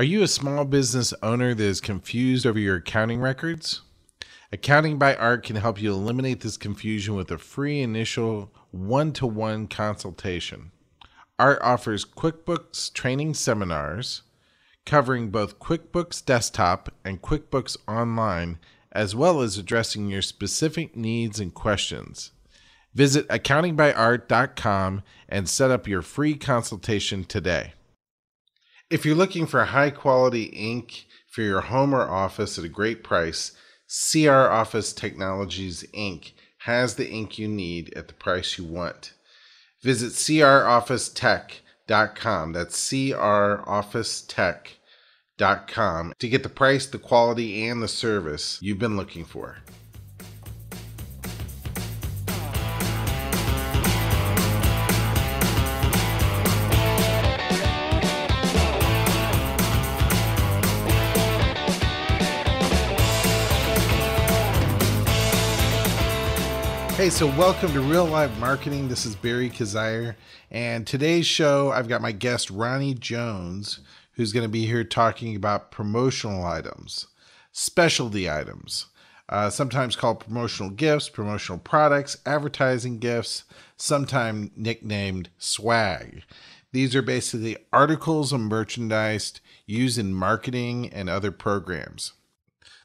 Are you a small business owner that is confused over your accounting records? Accounting by Art can help you eliminate this confusion with a free initial one-to-one consultation. Art offers QuickBooks training seminars covering both QuickBooks Desktop and QuickBooks Online, as well as addressing your specific needs and questions. Visit accountingbyart.com and set up your free consultation today. If you're looking for high-quality ink for your home or office at a great price, CR Office Technologies Inc. has the ink you need at the price you want. Visit crofficetech.com. That's crofficetech.com to get the price, the quality, and the service you've been looking for. Hey, so welcome to Real Live Marketing. This is Barry Kazire, and today's show, I've got my guest, Ronnie Jones, who's going to be here talking about promotional items, specialty items, sometimes called promotional gifts, promotional products, advertising gifts, sometimes nicknamed swag. These are basically articles of merchandise used in marketing and other programs.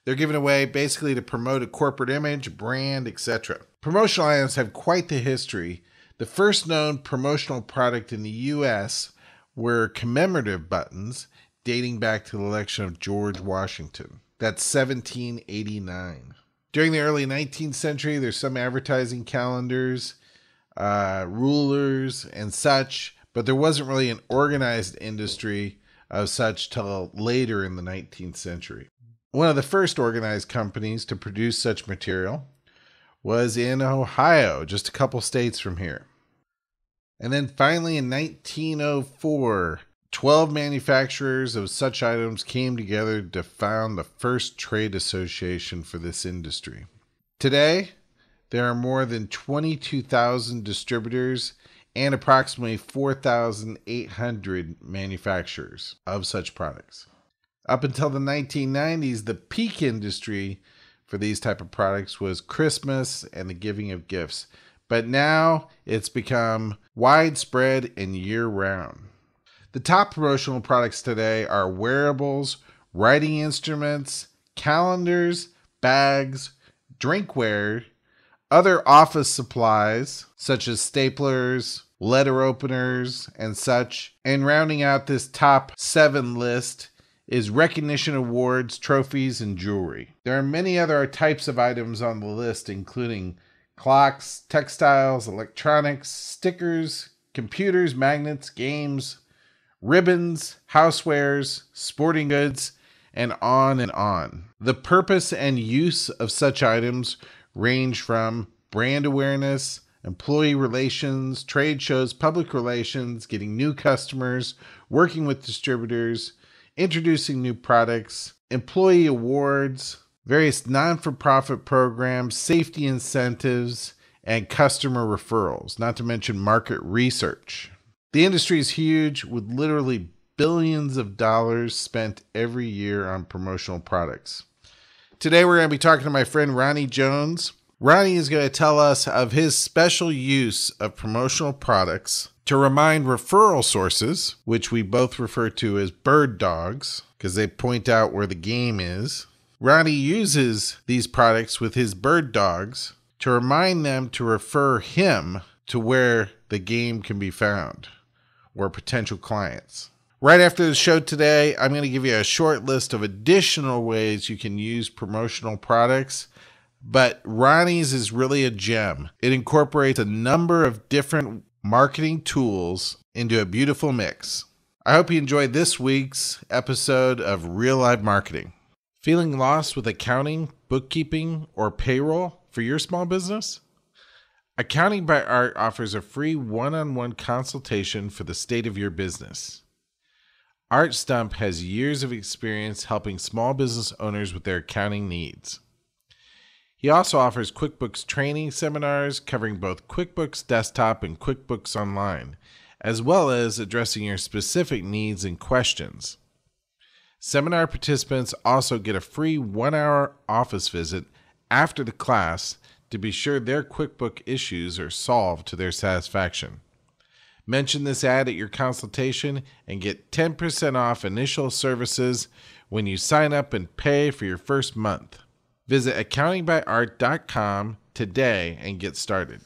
They're given away basically to promote a corporate image, brand, etc. Promotional items have quite the history. The first known promotional product in the U.S. were commemorative buttons dating back to the election of George Washington. That's 1789. During the early 19th century, there's some advertising calendars, rulers, and such, but there wasn't really an organized industry of such till later in the 19th century. One of the first organized companies to produce such material was in Ohio, just a couple states from here. And then finally in 1904, 12 manufacturers of such items came together to found the first trade association for this industry. Today, there are more than 22,000 distributors and approximately 4,800 manufacturers of such products. Up until the 1990s, the peak industry for these type of products was Christmas and the giving of gifts. But now it's become widespread and year-round. The top promotional products today are wearables, writing instruments, calendars, bags, drinkware, other office supplies such as staplers, letter openers, and such. And rounding out this top 7 list is recognition awards, trophies, and jewelry. There are many other types of items on the list, including clocks, textiles, electronics, stickers, computers, magnets, games, ribbons, housewares, sporting goods, and on and on. The purpose and use of such items range from brand awareness, employee relations, trade shows, public relations, getting new customers, working with distributors, introducing new products, employee awards, various non-for-profit programs, safety incentives, and customer referrals, not to mention market research. The industry is huge, with literally billions of dollars spent every year on promotional products. Today we're going to be talking to my friend Ronnie Jones. Ronnie is going to tell us of his special use of promotional products to remind referral sources, which we both refer to as bird dogs, because they point out where the game is. Ronnie uses these products with his bird dogs to remind them to refer him to where the game can be found, or potential clients. Right after the show today, I'm going to give you a short list of additional ways you can use promotional products, but Ronnie's is really a gem. It incorporates a number of different marketing tools into a beautiful mix. I hope you enjoyed this week's episode of Real Live Marketing. Feeling lost with accounting, bookkeeping, or payroll for your small business? Accounting by Art offers a free one-on-one consultation for the state of your business. Art Stump has years of experience helping small business owners with their accounting needs. He also offers QuickBooks training seminars covering both QuickBooks Desktop and QuickBooks Online, as well as addressing your specific needs and questions. Seminar participants also get a free 1-hour office visit after the class to be sure their QuickBook issues are solved to their satisfaction. Mention this ad at your consultation and get 10% off initial services when you sign up and pay for your first month. Visit accountingbyart.com today and get started.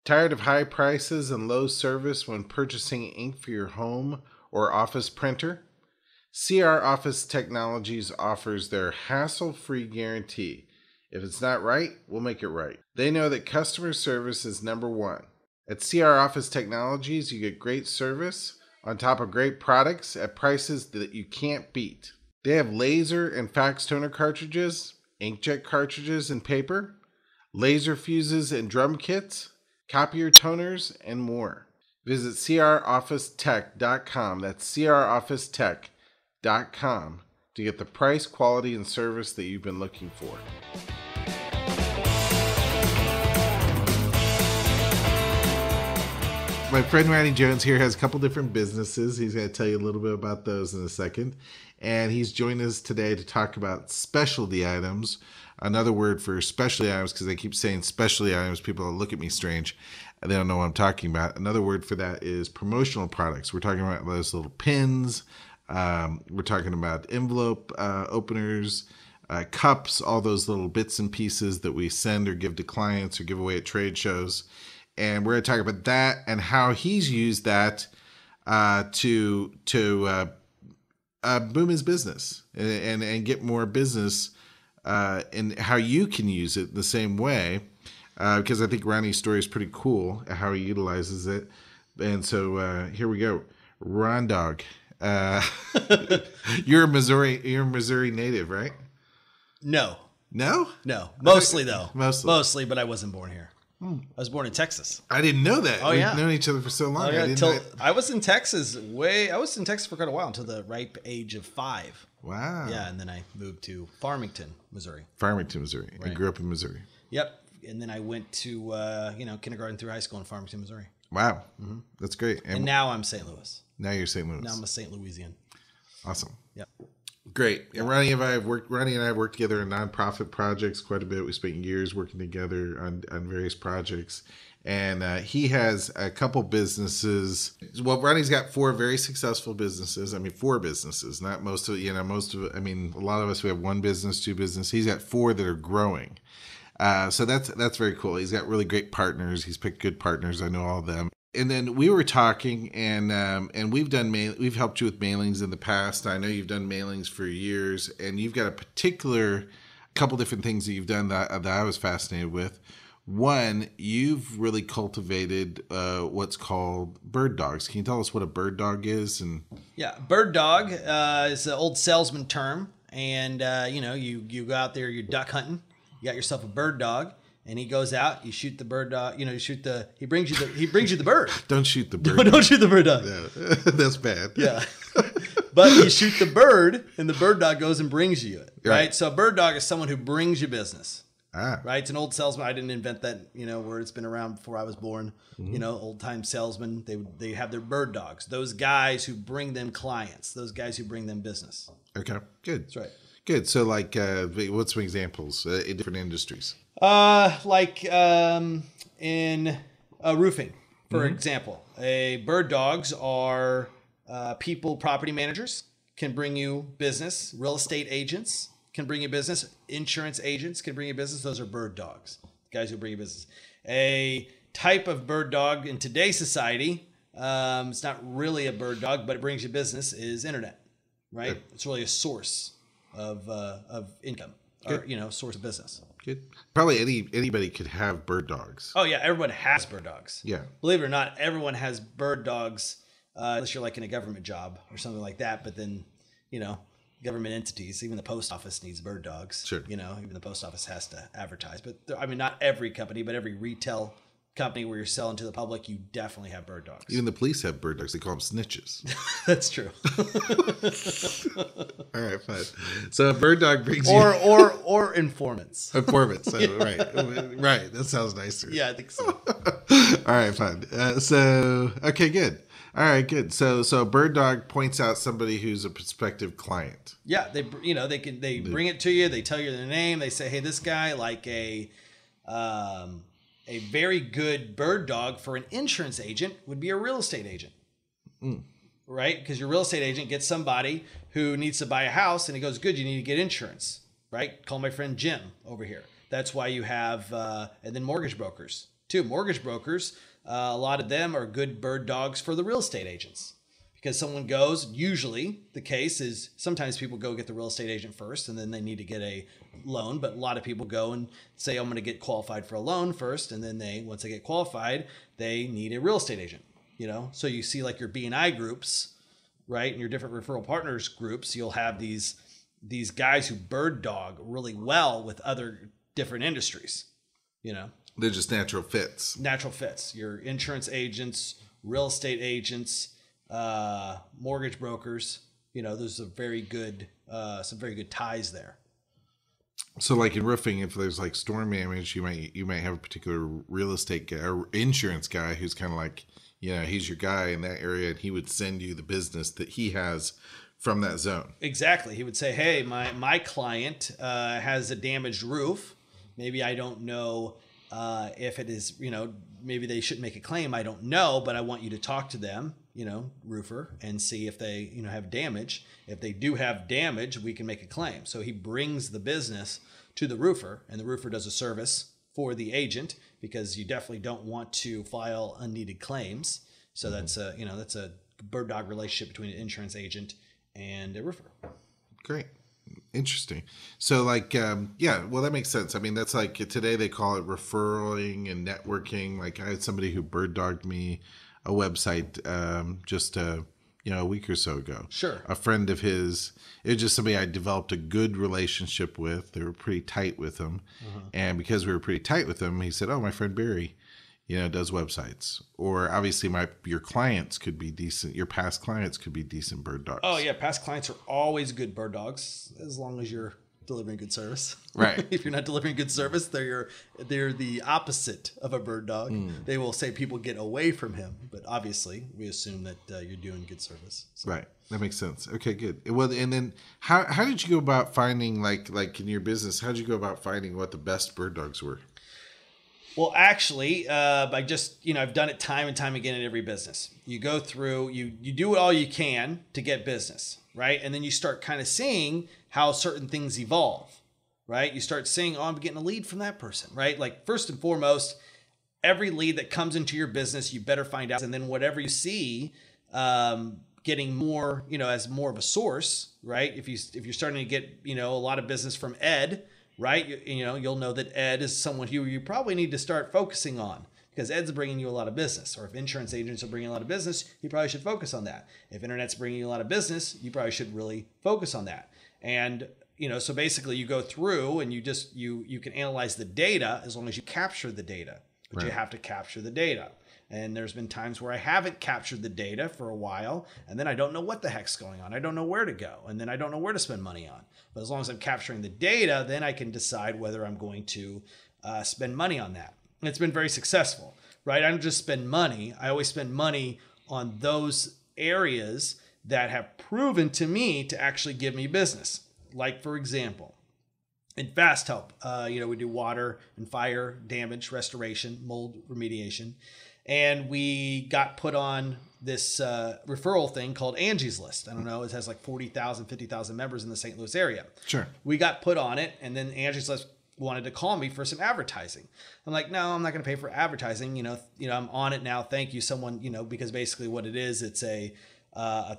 Tired of high prices and low service when purchasing ink for your home or office printer? CR Office Technologies offers their hassle-free guarantee. If it's not right, we'll make it right. They know that customer service is number one. At CR Office Technologies, you get great service on top of great products at prices that you can't beat. They have laser and fax toner cartridges, inkjet cartridges and paper, laser fuses and drum kits, copier toners, and more. Visit crofficetech.com. That's crofficetech.com to get the price, quality, and service that you've been looking for. My friend Ronnie Jones here has a couple different businesses. He's going to tell you a little bit about those in a second. And he's joined us today to talk about specialty items. Another word for specialty items, because they keep saying specialty items, people look at me strange. They don't know what I'm talking about. Another word for that is promotional products. We're talking about those little pins. We're talking about envelope openers, cups, all those little bits and pieces that we send or give to clients or give away at trade shows. And we're going to talk about that and how he's used that to boom his business and get more business, and how you can use it the same way. Because I think Ronnie's story is pretty cool, how he utilizes it. And so here we go. Ron Dog. You're a Missouri native, right? No. No? No. Mostly, though. Mostly, but I wasn't born here. I was born in Texas. I didn't know that. Oh, yeah. We've known each other for so long. Oh, yeah. I was in Texas for quite a while, until the ripe age of 5. Wow. Yeah, and then I moved to Farmington, Missouri. Right. I grew up in Missouri. Yep. And then I went to kindergarten through high school in Farmington, Missouri. Wow. Mm-hmm. That's great. And now I'm St. Louis. Now you're St. Louis. Now I'm a St. Louisian. Awesome. Yep. Great. And Ronnie and I have worked together on nonprofit projects quite a bit. We spent years working together on various projects. And he has a couple businesses. Well, Ronnie's got 4 very successful businesses. 4 businesses, not most of it. A lot of us, we have 1 business, 2 business. He's got 4 that are growing. So that's very cool. He's got really great partners. He's picked good partners. I know all of them. And then we were talking, and we've helped you with mailings in the past. I know you've done mailings for years, and you've got a couple different things that you've done that I was fascinated with. One, you've really cultivated what's called bird dogs. Can you tell us what a bird dog is? Yeah, bird dog is an old salesman term, and you go out there, you're duck hunting. You got yourself a bird dog, and he goes out. You shoot the bird dog. He brings you the bird. Don't shoot the bird. Don't shoot the bird dog. Yeah. That's bad. Yeah, but you shoot the bird, and the bird dog goes and brings you it. Right. So a bird dog is someone who brings you business. Right. It's an old salesman. I didn't invent that. Word. It's been around before I was born. Mm-hmm. Old time salesmen. They have their bird dogs. Those guys who bring them clients. Those guys who bring them business. Okay. Good. That's right. Good. So, what's some examples in different industries? In roofing, for example, bird dogs are property managers can bring you business. Real estate agents can bring you business. Insurance agents can bring you business. Those are bird dogs, guys who bring you business. A type of bird dog in today's society, it's not really a bird dog, but it brings you business, is internet, right? Good. It's really a source of income, or source of business. Good. Probably anybody could have bird dogs. Oh yeah, everyone has bird dogs. Yeah. Believe it or not, everyone has bird dogs, unless you're like in a government job or something like that. But then, government entities, even the post office needs bird dogs. Sure. Even the post office has to advertise. But not every company, but every retail company where you're selling to the public, you definitely have bird dogs. Even the police have bird dogs. They call them snitches. That's true. All right, fine. So a bird dog brings or informants. Informants. So, right. That sounds nicer. Yeah, I think so. All right, fine. Okay, good. All right, good. So Bird Dog points out somebody who's a prospective client. Yeah, they bring it to you. They tell you their name. They say, hey, this guy, like a very good bird dog for an insurance agent would be a real estate agent. Right? Because your real estate agent gets somebody who needs to buy a house and he goes, good, you need to get insurance. Right? Call my friend Jim over here. That's why you have, and then mortgage brokers too. Mortgage brokers, a lot of them are good bird dogs for the real estate agents. Because someone goes, usually the case is sometimes people go get the real estate agent first and then they need to get a loan. But a lot of people go and say, I'm going to get qualified for a loan first. And then once they get qualified, they need a real estate agent, So you see like your B&I groups, right? And your different referral partners groups, you'll have these guys who bird dog really well with other different industries, They're just natural fits. Natural fits. Your insurance agents, real estate agents, mortgage brokers, there's some very good ties there. So like in roofing, if there's like storm damage, you might have a particular real estate guy or insurance guy who's kind of like, he's your guy in that area and he would send you the business that he has from that zone. Exactly. He would say, hey, my client has a damaged roof. Maybe I don't know if it is, maybe they shouldn't make a claim. I don't know, but I want you to talk to them, roofer, and see if they, have damage. If they do have damage, we can make a claim. So he brings the business to the roofer, and the roofer does a service for the agent because you definitely don't want to file unneeded claims. So that's a bird dog relationship between an insurance agent and a roofer. Great. Interesting. So like, well, that makes sense. I mean, that's like today they call it referring and networking. Like I had somebody who bird dogged me a website just a week or so ago. Sure. A friend of his, it was just somebody I developed a good relationship with. They were pretty tight with him. And because we were pretty tight with him, he said, oh, my friend Barry, does websites. Or obviously your clients could be decent. Your past clients could be decent bird dogs. Oh yeah. Past clients are always good bird dogs as long as you're delivering good service. Right. If you're not delivering good service, they're the opposite of a bird dog. They will say people get away from him, but obviously we assume that you're doing good service. So. Right. That makes sense. Okay, good. Well, and then how did you go about finding like in your business, how did you go about finding what the best bird dogs were? Well, actually, I just, I've done it time and time again in every business. You go through, you do all you can to get business, right? And then you start kind of seeing how certain things evolve, right? You start seeing, oh, I'm getting a lead from that person, right? Like first and foremost, every lead that comes into your business, you better find out. And then whatever you see, getting more, as more of a source, right? If you're starting to get, a lot of business from Ed, right? You'll know that Ed is someone who you probably need to start focusing on because Ed's bringing you a lot of business. Or if insurance agents are bringing a lot of business, you probably should focus on that. If internet's bringing you a lot of business, you probably should really focus on that. And, so basically you go through and you can analyze the data as long as you capture the data, but you have to capture the data. And there's been times where I haven't captured the data for a while, and then I don't know what the heck's going on. I don't know where to go, and then I don't know where to spend money on. But as long as I'm capturing the data, then I can decide whether I'm going to spend money on that. And it's been very successful, right? I don't just spend money. I always spend money on those areas that have proven to me to actually give me business. Like, for example, in Fast Help, we do water and fire damage restoration, mold remediation. And we got put on this referral thing called Angie's List. I don't know. It has like 40,000, 50,000 members in the St. Louis area. Sure. We got put on it. And then Angie's List wanted to call me for some advertising. I'm like, no, I'm not going to pay for advertising. I'm on it now. Thank you. Someone, because basically what it is, it's a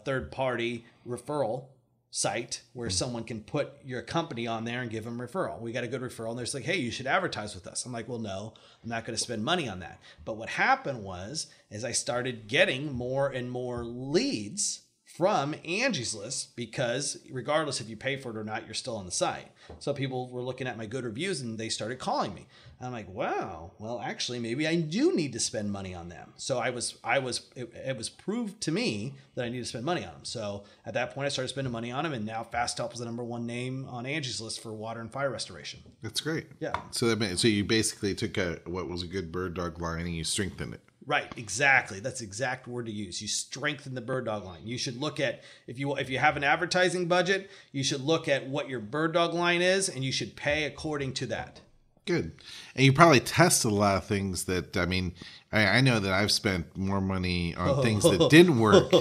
third party referral site where someone can put your company on there and give them referral. We got a good referral and they're like, hey, you should advertise with us. I'm like, well, no, I'm not going to spend money on that. But what happened was I started getting more and more leads from Angie's List because regardless if you pay for it or not, you're still on the site. So people were looking at my good reviews and they started calling me. And I'm like, wow, well, actually, maybe I do need to spend money on them. So it was proved to me that I need to spend money on them. So at that point, I started spending money on them. And now Fast Help is the number one name on Angie's List for water and fire restoration. That's great. Yeah. So you basically took what was a good bird dog line and you strengthened it. Right, exactly. That's the exact word to use. You strengthen the bird dog line. You should look at, if you have an advertising budget, you should look at what your bird dog line is, and you should pay according to that. Good. And you probably tested a lot of things that, I mean, I know that I've spent more money on things that didn't work,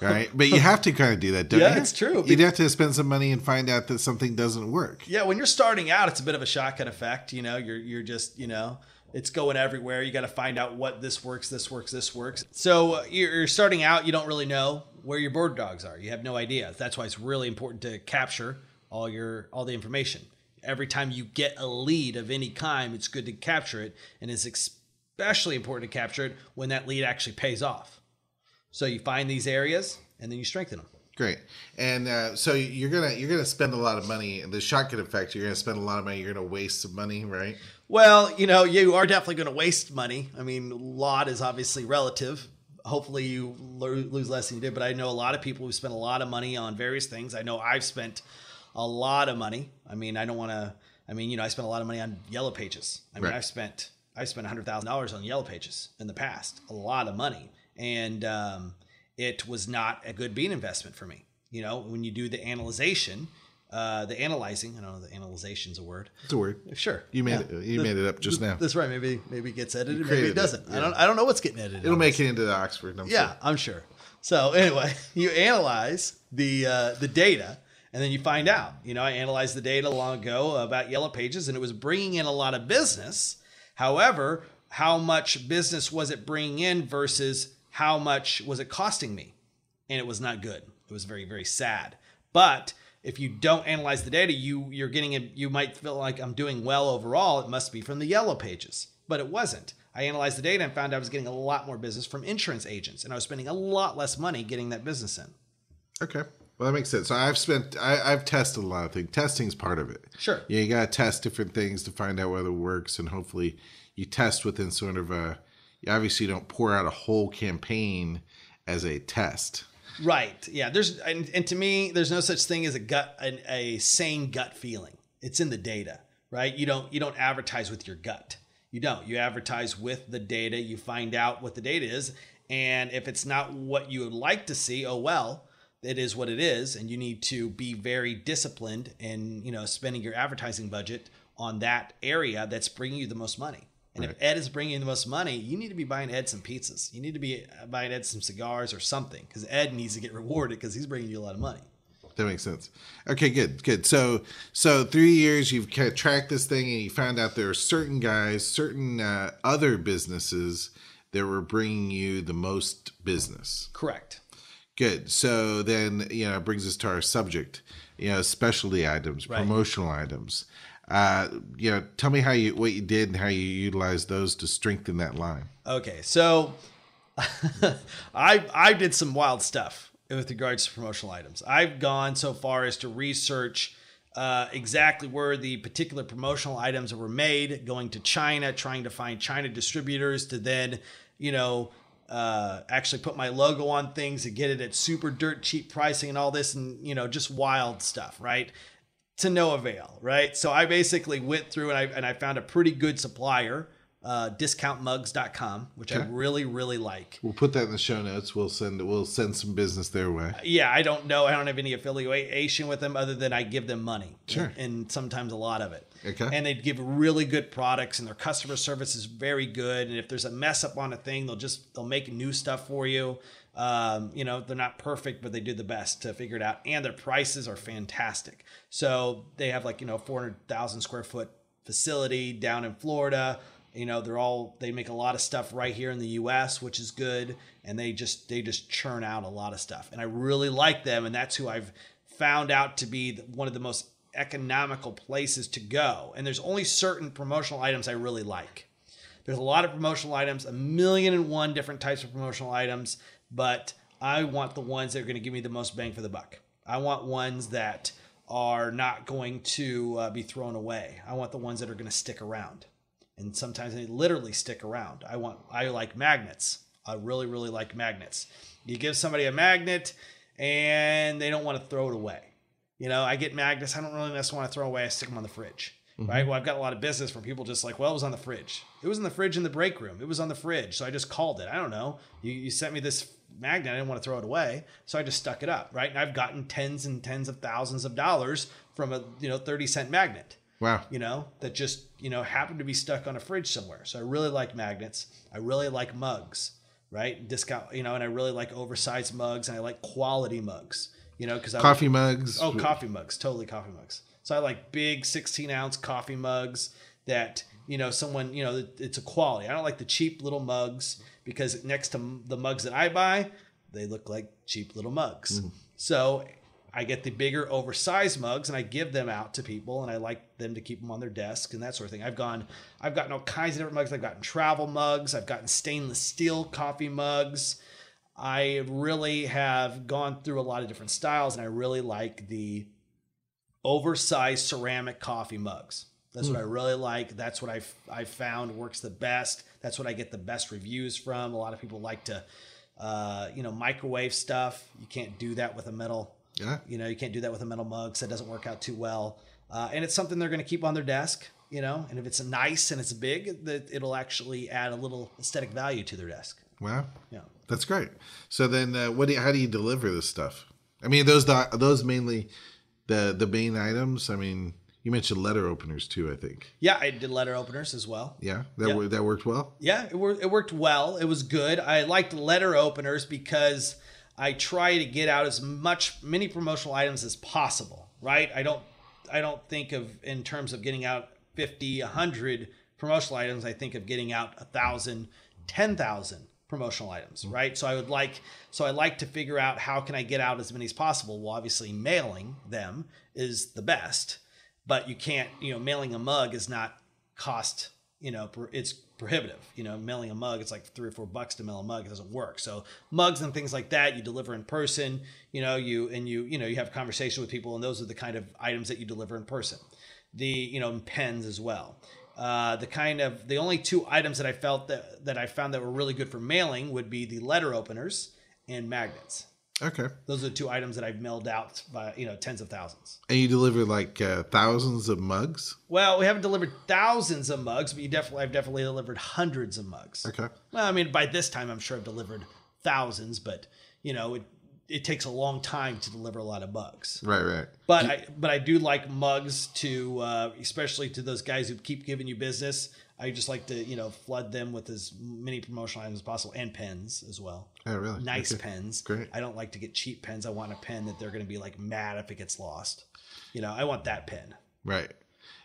right? But you have to kind of do that, don't you? Yeah, it's true. You'd have to spend some money and find out that something doesn't work. Yeah, when you're starting out, it's a bit of a shotgun effect. You know, you're just, it's going everywhere. You got to find out what this works. So you're starting out, you don't really know where your bird dogs are. You have no idea. That's why it's really important to capture all the information. Every time you get a lead of any kind, it's good to capture it. And it's especially important to capture it when that lead actually pays off. So you find these areas and then you strengthen them. Great. And so you're gonna spend a lot of money. The shotgun effect, you're gonna spend a lot of money. You're gonna waste some money, right? Well, you are definitely going to waste money. I mean, a lot is obviously relative. Hopefully you lose less than you did, but I know a lot of people who spend a lot of money on various things. I know I've spent a lot of money. I mean, I spent a lot of money on Yellow Pages. I mean, right. I spent $100,000 on Yellow Pages in the past, a lot of money. And it was not a good bean investment for me. When you do the analyzing, I don't know, the analyzation's a word. It's a word. Sure. You made it up just now. That's right. Maybe it gets edited, maybe it doesn't. Yeah. I don't know what's getting edited. It'll make it into the Oxford. I'm sure. So anyway, you analyze the data, and then you find out. I analyzed the data long ago about Yellow Pages, and it was bringing in a lot of business. However, how much business was it bringing in versus how much was it costing me? And it was not good. It was very, very sad. But if you don't analyze the data, you might feel like I'm doing well overall. It must be from the Yellow Pages, but it wasn't. I analyzed the data and found I was getting a lot more business from insurance agents, and I was spending a lot less money getting that business in. Okay. Well, that makes sense. So I've tested a lot of things. Testing's part of it. Sure. Yeah, you got to test different things to find out whether it works, and hopefully you test within sort of you obviously don't pour out a whole campaign as a test. Right. Yeah. And to me, there's no such thing as a sane gut feeling. It's in the data, right? You don't advertise with your gut. You don't. You advertise with the data. You find out what the data is, and if it's not what you would like to see, oh well, it is what it is, and you need to be very disciplined in spending your advertising budget on that area that's bringing you the most money. And right. If Ed is bringing you the most money, you need to be buying Ed some pizzas. You need to be buying Ed some cigars or something, because Ed needs to get rewarded because he's bringing you a lot of money. That makes sense. Okay, good. So 3 years, you've kind of tracked this thing, and you found out there are certain guys, certain other businesses that were bringing you the most business. Correct. Good. So then, it brings us to our subject, specialty items, right. Promotional items. Tell me what you did and how you utilized those to strengthen that line. Okay. So I did some wild stuff with regards to promotional items. I've gone so far as to research exactly where the particular promotional items were made, going to China, trying to find China distributors to then, actually put my logo on things and get it at super dirt cheap pricing and all this, and just wild stuff, right? To no avail, right? So I basically went through and I found a pretty good supplier, discountmugs.com, which okay. I really, really like. We'll put that in the show notes. We'll send some business their way. Yeah, I don't have any affiliation with them other than I give them money. Sure. And sometimes a lot of it. Okay. And they give really good products, and their customer service is very good. And if there's a mess up on a thing, they'll make new stuff for you. They're not perfect, but they do the best to figure it out. And their prices are fantastic. So they have 400,000 square foot facility down in Florida. They make a lot of stuff right here in the US, which is good. And they just churn out a lot of stuff. And I really like them. And that's who I've found out to be one of the most economical places to go. And there's only certain promotional items I really like. There's a lot of promotional items, 1,000,001 different types of promotional items, but I want the ones that are going to give me the most bang for the buck. I want ones that are not going to be thrown away. I want the ones that are going to stick around. And sometimes they literally stick around. I like magnets. I really, really like magnets. You give somebody a magnet and they don't want to throw it away. I get magnets. I don't really necessarily want to throw away. I stick them on the fridge. right? Well, I've got a lot of business from people just like, well, it was on the fridge. It was in the fridge in the break room. It was on the fridge. So I just called it. I don't know. You sent me this magnet. I didn't want to throw it away. So I just stuck it up, right? And I've gotten tens and tens of thousands of dollars from a 30-cent magnet. Wow. That just, happened to be stuck on a fridge somewhere. So I really like magnets. I really like mugs, right? Discount, and I really like oversized mugs, and I like quality mugs, because coffee mugs. Oh, coffee mugs. Totally coffee mugs. So I like big 16-ounce coffee mugs that, someone, it's a quality. I don't like the cheap little mugs because next to the mugs that I buy, they look like cheap little mugs. So I get the bigger oversized mugs and I give them out to people, and I like them to keep them on their desk and that sort of thing. I've gotten all kinds of different mugs. I've gotten travel mugs. I've gotten stainless steel coffee mugs. I really have gone through a lot of different styles, and I really like the oversized ceramic coffee mugs. That's what I really like. That's what I've found works the best. That's what I get the best reviews from. A lot of people like to, microwave stuff. You can't do that with a metal. Yeah. You can't do that with a metal mug, so it doesn't work out too well. And it's something they're going to keep on their desk, and if it's nice and it's big, that it'll actually add a little aesthetic value to their desk. Wow. Yeah. That's great. So then how do you deliver this stuff? I mean, those mainly the main items. I mean, you mentioned letter openers too, I think. Yeah, I did letter openers as well. Yeah. That worked well? Yeah, it worked well. It was good. I liked letter openers because I try to get out many promotional items as possible, right? I don't think of in terms of getting out 50, 100 promotional items. I think of getting out 1,000, 10,000 promotional items, right? So I like to figure out how can I get out as many as possible. Well, obviously mailing them is the best, but you can't, mailing a mug is not cost, it's prohibitive. Mailing a mug, it's like $3 or $4 to mail a mug. It doesn't work. So mugs and things like that, you deliver in person, you have a conversation with people, and those are the kind of items that you deliver in person. Pens as well. The only two items that I felt that I found that were really good for mailing would be the letter openers and magnets. Okay. Those are the two items that I've mailed out by, tens of thousands. And you deliver like thousands of mugs? Well, we haven't delivered thousands of mugs, but I've definitely delivered hundreds of mugs. Okay. Well, I mean, by this time, I'm sure I've delivered thousands, but it takes a long time to deliver a lot of mugs. Right. But I do like mugs to, especially to those guys who keep giving you business. I just like to, flood them with as many promotional items as possible, and pens as well. Oh, really? Nice pens. Great. I don't like to get cheap pens. I want a pen that they're going to be like mad if it gets lost. I want that pen. Right.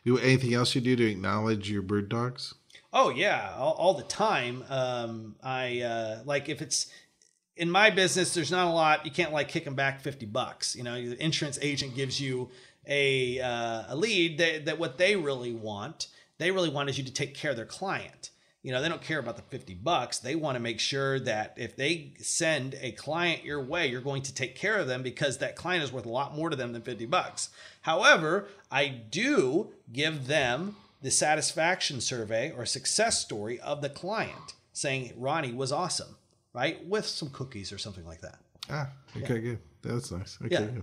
Anything else you do to acknowledge your bird dogs? Oh yeah, all the time. I like if it's in my business, there's not a lot. You can't like kick them back $50. The insurance agent gives you a lead that what they really want is you to take care of their client. They don't care about the $50. They want to make sure that if they send a client your way, you're going to take care of them because that client is worth a lot more to them than $50. However, I do give them the satisfaction survey or success story of the client saying Ronnie was awesome, right? With some cookies or something like that. Okay, good. That's nice. Okay, Yeah.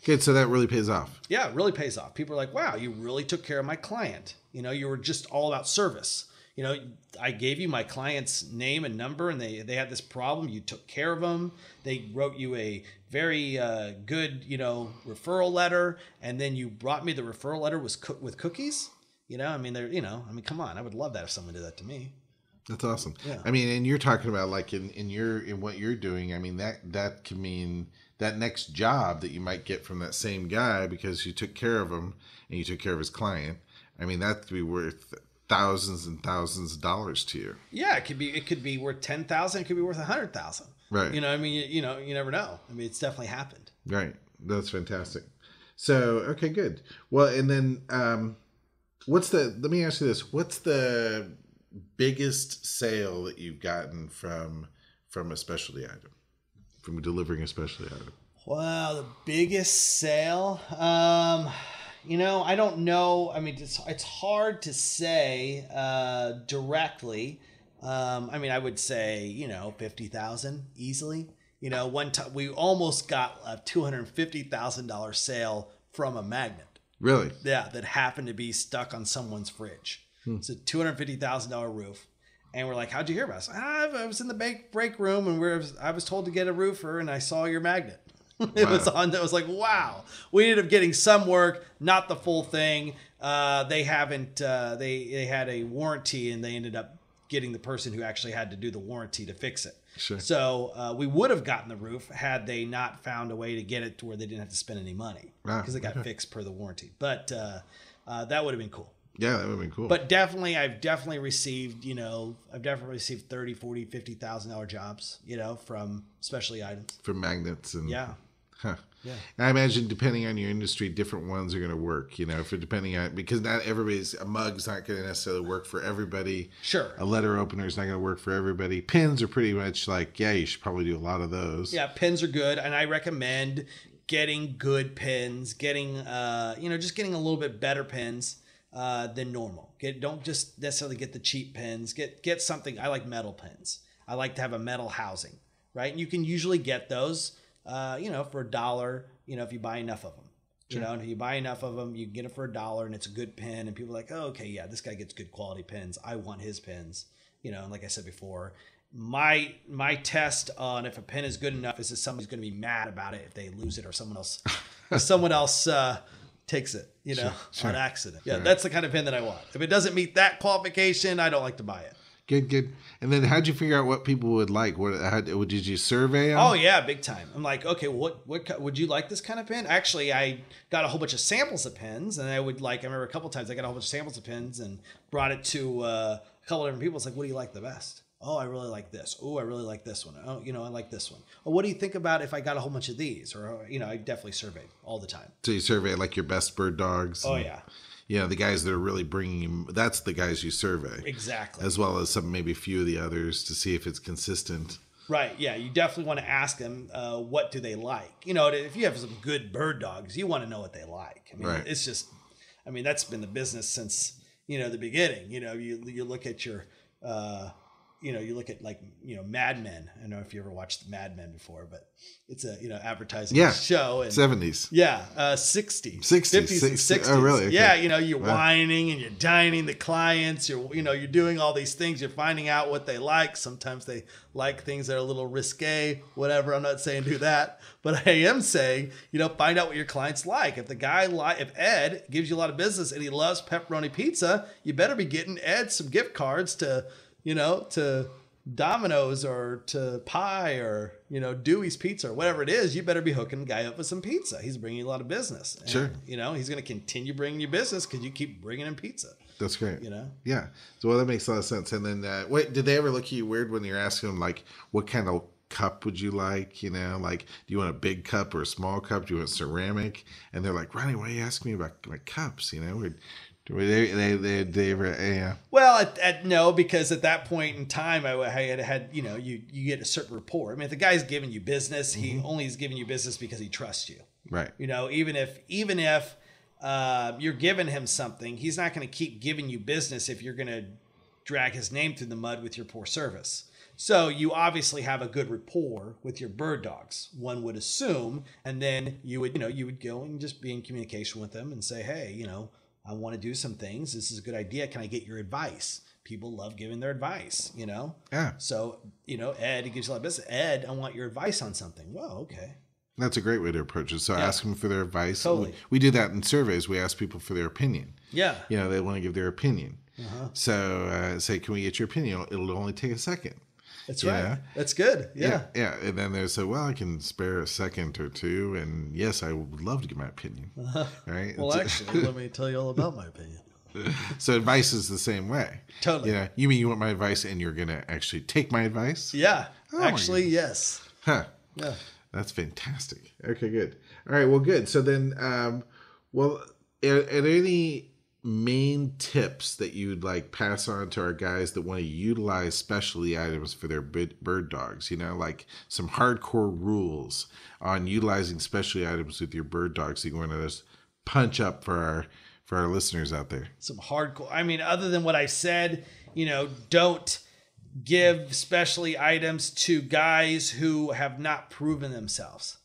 Good. So that really pays off. Yeah, it really pays off. People are like, wow, you really took care of my client. You were just all about service. I gave you my client's name and number, and they had this problem. You took care of them. They wrote you a very good, referral letter, and then you brought me the referral letter with cookies. Come on. I would love that if someone did that to me. That's awesome. Yeah. I mean, and you're talking about like in what you're doing. I mean, that can mean that next job that you might get from that same guy because you took care of him and you took care of his client. I mean, that could be worth thousands and thousands of dollars to you. Yeah, it could be worth 10,000. It could be worth 100,000. Right. You never know. I mean, it's definitely happened. Right. That's fantastic. So, okay, good. Well, and then let me ask you this. What's the biggest sale that you've gotten from a specialty item, from delivering a specialty item? Wow, the biggest sale. I don't know. I mean, it's hard to say directly. I would say 50,000 easily. One time we almost got a $250,000 sale from a magnet. Really? Yeah, that happened to be stuck on someone's fridge. It's a $250,000 roof. And we're like, how'd you hear about us? I was in the break room and I was told to get a roofer and I saw your magnet. It was on. It was like, wow. We ended up getting some work, not the full thing. They haven't. They had a warranty, and they ended up getting the person who actually had to do the warranty to fix it. Sure. So we would have gotten the roof had they not found a way to get it to where they didn't have to spend any money because it got fixed per the warranty. But that would have been cool. Yeah, that would have been cool. But definitely, I've definitely received, I've definitely received $30,000, $40,000, $50,000 jobs, from specialty items. For magnets and yeah. Huh. Yeah. And I imagine depending on your industry, different ones are going to work, because not everybody's, a mug's not going to necessarily work for everybody. Sure. A letter opener is not going to work for everybody. Pins are pretty much like, yeah, you should probably do a lot of those. Yeah, pins are good. And I recommend getting good pins, getting, just getting a little bit better pins than normal. Don't just necessarily get the cheap pins. Get something. I like metal pins. I like to have a metal housing, right? And you can usually get those for $1, if you buy enough of them, Sure. and if you buy enough of them, you can get it for $1 and it's a good pin and people are like, oh, okay, yeah, this guy gets good quality pins. I want his pins, and like I said before, my test on if a pin is good enough is that somebody's going to be mad about it if they lose it or someone else takes it, Sure. on accident. Yeah. Right. That's the kind of pin that I want. If it doesn't meet that qualification, I don't like to buy it. Good. And then how'd you figure out what people would like? Did you survey them? Oh yeah, big time. I'm like, okay, what would you like this kind of pin? Actually, I got a whole bunch of samples of pins, and I remember a couple of times I got a whole bunch of samples of pins and brought it to a couple of different people. It's like, what do you like the best? Oh, I really like this. Oh, I really like this one. Oh, I like this one. Oh, what do you think about if I got a whole bunch of these? Or, I definitely surveyed all the time. So you survey like your best bird dogs. Oh yeah. The guys that are really bringing you, that's the guys you survey. Exactly. As well as maybe a few of the others to see if it's consistent. Right. Yeah. You definitely want to ask them, what do they like? If you have some good bird dogs, you want to know what they like. Right. It's just, that's been the business since, the beginning. You look at your, you look at Mad Men. I don't know if you ever watched Mad Men before, but it's a, advertising show. And 70s. Yeah. 60s. 60s. 50s and 60s. Oh, really? Okay. Yeah. You're whining and you're dining the clients. You're doing all these things. You're finding out what they like. Sometimes they like things that are a little risque, whatever. I'm not saying do that, but I am saying, find out what your clients like. If the guy if Ed gives you a lot of business and he loves pepperoni pizza, you better be getting Ed some gift cards to Domino's or to Pie or, Dewey's Pizza or whatever it is. You better be hooking the guy up with some pizza. He's bringing you a lot of business. And, sure. He's going to continue bringing you business because you keep bringing him pizza. That's great. Yeah. So, that makes a lot of sense. And then, did they ever look at you weird when you're asking them, like, what kind of cup would you like? Like, do you want a big cup or a small cup? Do you want ceramic? And they're like, Ronnie, why are you asking me about my cups? They ever, yeah. Well, no, because at that point in time, I had you get a certain rapport. If the guy's giving you business, he only is giving you business because he trusts you. Right. Even if you're giving him something, he's not going to keep giving you business if you're going to drag his name through the mud with your poor service. So you obviously have a good rapport with your bird dogs, one would assume, and then you would go and just be in communication with them and say, hey, I want to do some things. This is a good idea. Can I get your advice? People love giving their advice, Yeah. So, Ed, he gives you a lot of business. Ed, I want your advice on something. Well, okay. That's a great way to approach it. So ask them for their advice. Totally. We do that in surveys. We ask people for their opinion. Yeah. They want to give their opinion. So say, can we get your opinion? It'll only take a second. That's right. That's good. Yeah. Yeah. And then they say, well, I can spare a second or two. And yes, I would love to give my opinion. Right. Well, actually, let me tell you all about my opinion. So advice is the same way. Totally. You mean you want my advice and you're going to actually take my advice? Yeah. Actually, yes. Huh. Yeah. That's fantastic. Okay, good. All right, well, good. So then, are there any main tips that you'd like pass on to our guys that want to utilize specialty items for their bird dogs? Like some hardcore rules on utilizing specialty items with your bird dogs that you want to just punch up for our listeners out there. Some hardcore. Other than what I said, don't give specialty items to guys who have not proven themselves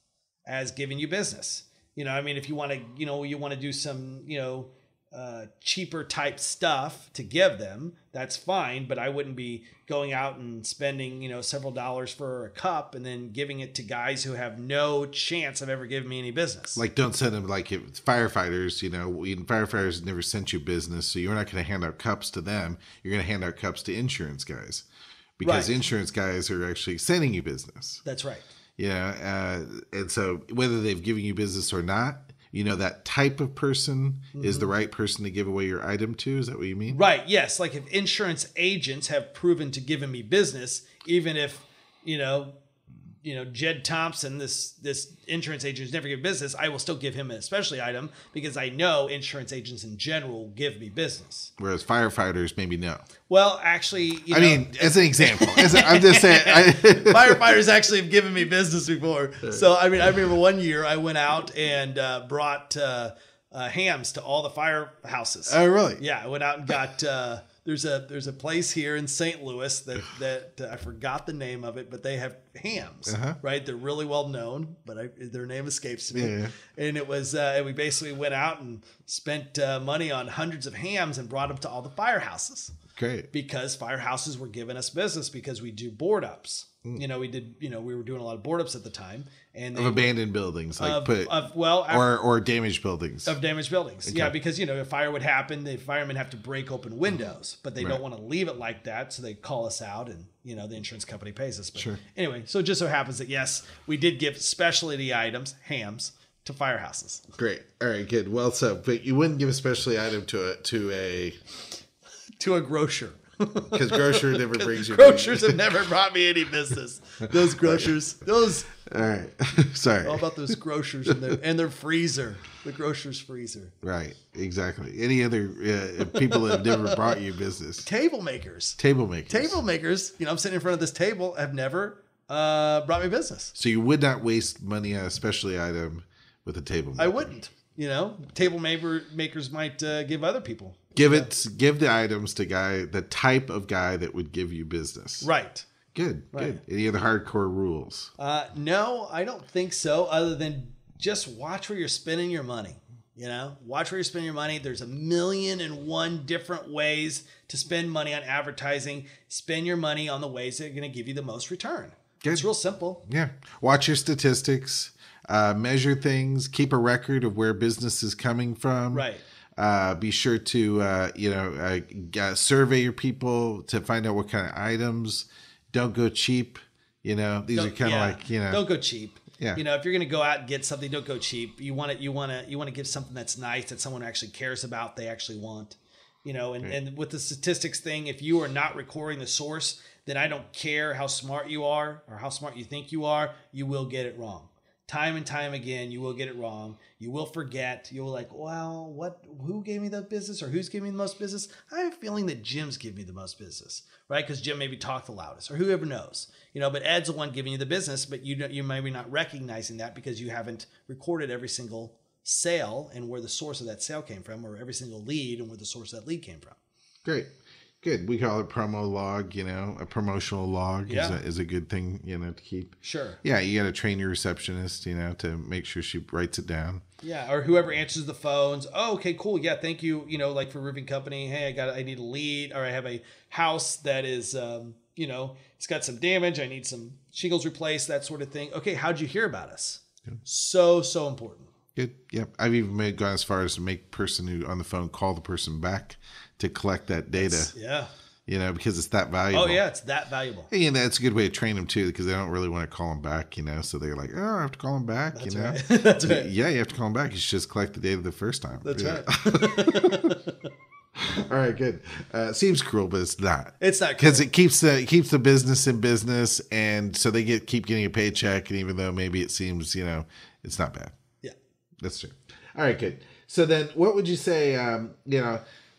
as giving you business. You know, I mean, if you want to, you want to do some, cheaper type stuff to give them, that's fine. But I wouldn't be going out and spending, several dollars for a cup and then giving it to guys who have no chance of ever giving me any business. Like, don't send them, like, if firefighters, firefighters never sent you business, so you're not going to hand out cups to them. You're going to hand out cups to insurance guys, because insurance guys are actually sending you business. That's right. Yeah. And so whether they've given you business or not, that type of person is the right person to give away your item to. Is that what you mean? Right. Yes. Like if insurance agents have proven to giving me business, even if, Jed Thompson, this insurance agent, has never given business, I will still give him an specialty item because I know insurance agents in general give me business. Whereas firefighters maybe no. Well, actually, as an example, I'm just saying, firefighters actually have given me business before. So, I remember one year I went out and brought hams to all the firehouses. Oh, really? Yeah, I went out and got. There's a place here in St. Louis that I forgot the name of it, but they have hams, right? They're really well known, but their name escapes me. Yeah. And it was we basically went out and spent money on hundreds of hams and brought them to all the firehouses. Great. Because firehouses were giving us business because we do board ups. We were doing a lot of board ups at the time, and of abandoned buildings, or damaged buildings. Of damaged buildings, okay. Yeah, because a fire would happen, the firemen have to break open windows, but they don't want to leave it like that, so they call us out, and the insurance company pays us. But sure. Anyway, so it just so happens that yes, we did give specialty items, hams, to firehouses. Great, all right, good. Well, but you wouldn't give a specialty item to a grocer. Because grocer never brings you. Grocers have never brought me any business. Those grocers, All right, sorry. All about those grocers and their freezer, the grocer's freezer. Right, exactly. Any other people that have never brought you business? Table makers. I'm sitting in front of this table. Have never brought me business. So you would not waste money on a specialty item with a table maker. I wouldn't. Table makers might give other people. Give the items to the type of guy that would give you business. Right. Good. Any other hardcore rules? No, I don't think so. Other than just watch where you're spending your money. Watch where you're spending your money. There's 1,000,001 different ways to spend money on advertising. Spend your money on the ways that are going to give you the most return. Good. It's real simple. Yeah. Watch your statistics. Measure things. Keep a record of where business is coming from. Right. Be sure to survey your people to find out what kind of items. Don't go cheap. These are kind of Don't go cheap. Yeah. If you're going to go out and get something, don't go cheap. You want to give something that's nice, that someone actually cares about, they actually want. And with the statistics thing, if you are not recording the source, then I don't care how smart you are or how smart you think you are, you will get it wrong. Time and time again, you will get it wrong. You will forget. You'll like, well, who gave me the business or who's giving me the most business? I have a feeling that Jim's giving me the most business, right? Because Jim maybe talked the loudest or whoever knows, but Ed's the one giving you the business, but you may be not recognizing that because you haven't recorded every single sale and where the source of that sale came from, or every single lead and where the source of that lead came from. Great. Good. We call it promo log, a promotional log is a good thing, to keep. Sure. Yeah. You got to train your receptionist, to make sure she writes it down. Yeah. Or whoever answers the phones. Oh, okay, cool. Yeah. Thank you. Like for roofing company. Hey, I need a lead, or I have a house that is, it's got some damage. I need some shingles replaced, that sort of thing. Okay. How'd you hear about us? Good. So important. Good. Yep. I've even gone as far as to make person who on the phone call the person back to collect that data. Because it's that valuable. Oh yeah, it's that valuable. And that's a good way to train them too, because they don't really want to call them back, so they're like, oh, I have to call them back, That's right. That's right. Yeah, you have to call them back. You should just collect the data the first time. That's right. All right, good. Seems cruel, but it's not. It's not, because it keeps the business in business, and so they keep getting a paycheck, and even though maybe it seems it's not bad. Yeah, that's true. All right, good. So then, what would you say?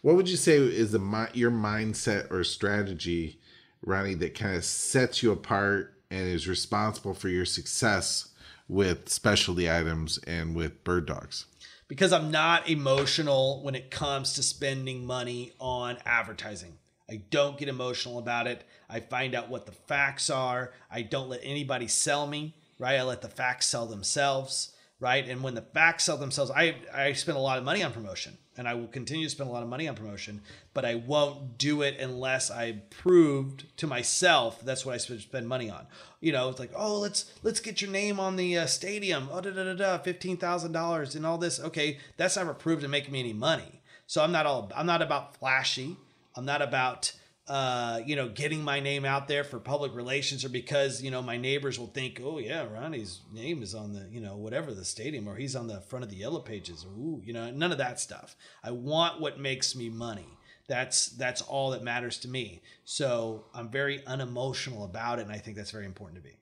What would you say is your mindset or strategy, Ronnie, that kind of sets you apart and is responsible for your success with specialty items and with bird dogs? Because I'm not emotional when it comes to spending money on advertising. I don't get emotional about it. I find out what the facts are. I don't let anybody sell me, right? I let the facts sell themselves. right? And when the facts sell themselves, I spend a lot of money on promotion, and I will continue to spend a lot of money on promotion, but I won't do it unless I proved to myself that's what I spend money on. It's like, oh, let's get your name on the stadium. Oh, $15,000 and all this. Okay, that's never proved to make me any money. So I'm not about flashy. I'm not about getting my name out there for public relations, or because, my neighbors will think, oh yeah, Ronnie's name is on the, whatever the stadium, or he's on the front of the yellow pages, or, ooh, none of that stuff. I want what makes me money. That's all that matters to me. So I'm very unemotional about it. And I think that's very important to be.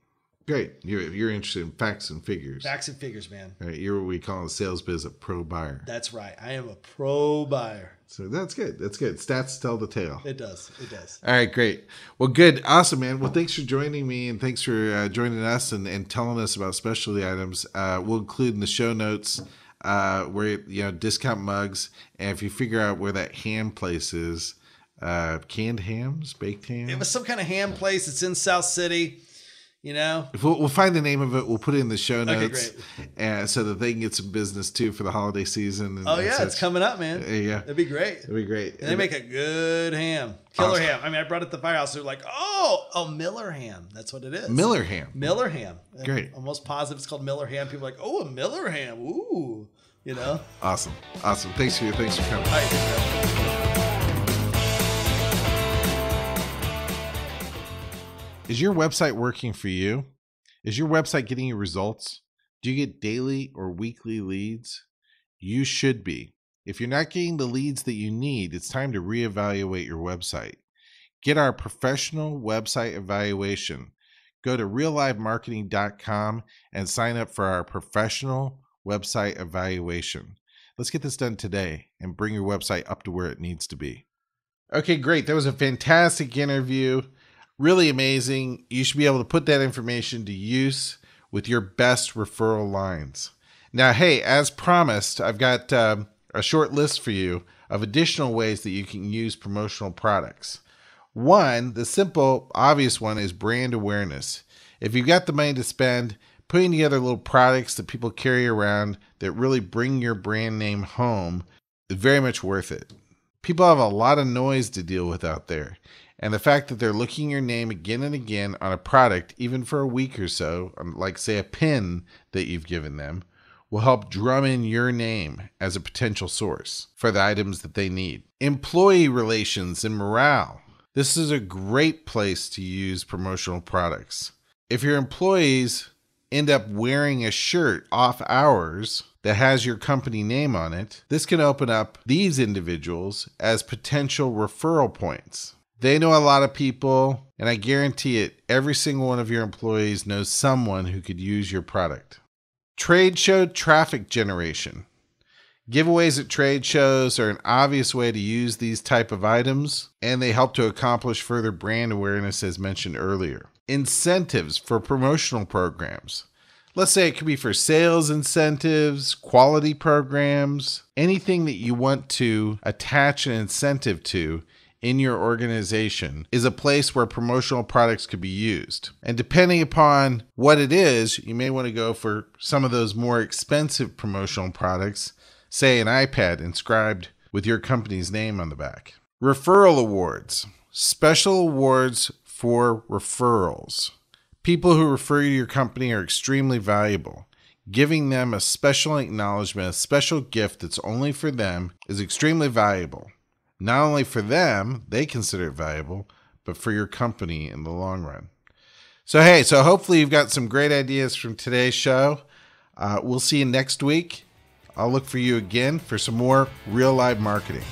Great. You're interested in facts and figures. Facts and figures, man. All right, you're what we call in sales biz a pro buyer. That's right. I am a pro buyer. So that's good. That's good. Stats tell the tale. It does. All right, great. Well, good. Awesome, man. Well, thanks for joining me, and thanks for joining us and telling us about specialty items. We'll include in the show notes where, discount mugs. And if you figure out where that ham place is, canned hams, baked ham. It was some kind of ham place. It's in South City. If we'll find the name of it, we'll put it in the show notes, great. So that they can get some business too for the holiday season. It's coming up, man. Yeah, that'd be great. And they make a good ham, killer ham. I mean, I brought it to the firehouse. They're like, oh, Miller ham. That's what it is. Miller ham. Great. I'm almost positive it's called Miller ham. People are like, oh, a Miller ham. Ooh, Awesome. Thanks for coming. All right. Is your website working for you? Is your website getting you results? Do you get daily or weekly leads? You should be. If you're not getting the leads that you need, it's time to reevaluate your website. Get our professional website evaluation. Go to reallivemarketing.com and sign up for our professional website evaluation. Let's get this done today and bring your website up to where it needs to be. Okay, great. That was a fantastic interview. Really amazing. You should be able to put that information to use with your best referral lines. Now, hey, as promised, I've got a short list for you of additional ways that you can use promotional products. One, the simple, obvious one, is brand awareness. If you've got the money to spend, putting together little products that people carry around that really bring your brand name home is very much worth it. People have a lot of noise to deal with out there. And the fact that they're looking your name again and again on a product, even for a week or so, like say a pin that you've given them, will help drum in your name as a potential source for the items that they need. Employee relations and morale. This is a great place to use promotional products. If your employees end up wearing a shirt off hours that has your company name on it, this can open up these individuals as potential referral points. They know a lot of people, and I guarantee it, every single one of your employees knows someone who could use your product. Trade show traffic generation. Giveaways at trade shows are an obvious way to use these type of items, and they help to accomplish further brand awareness as mentioned earlier. Incentives for promotional programs. Let's say it could be for sales incentives, quality programs, anything that you want to attach an incentive to in your organization is a place where promotional products could be used. And depending upon what it is, you may want to go for some of those more expensive promotional products, say an iPad inscribed with your company's name on the back. Referral awards, special awards for referrals. People who refer you to your company are extremely valuable. Giving them a special acknowledgement, a special gift that's only for them is extremely valuable. Not only for them, they consider it valuable, but for your company in the long run. So hopefully you've got some great ideas from today's show. We'll see you next week. I'll look for you again for some more real live marketing.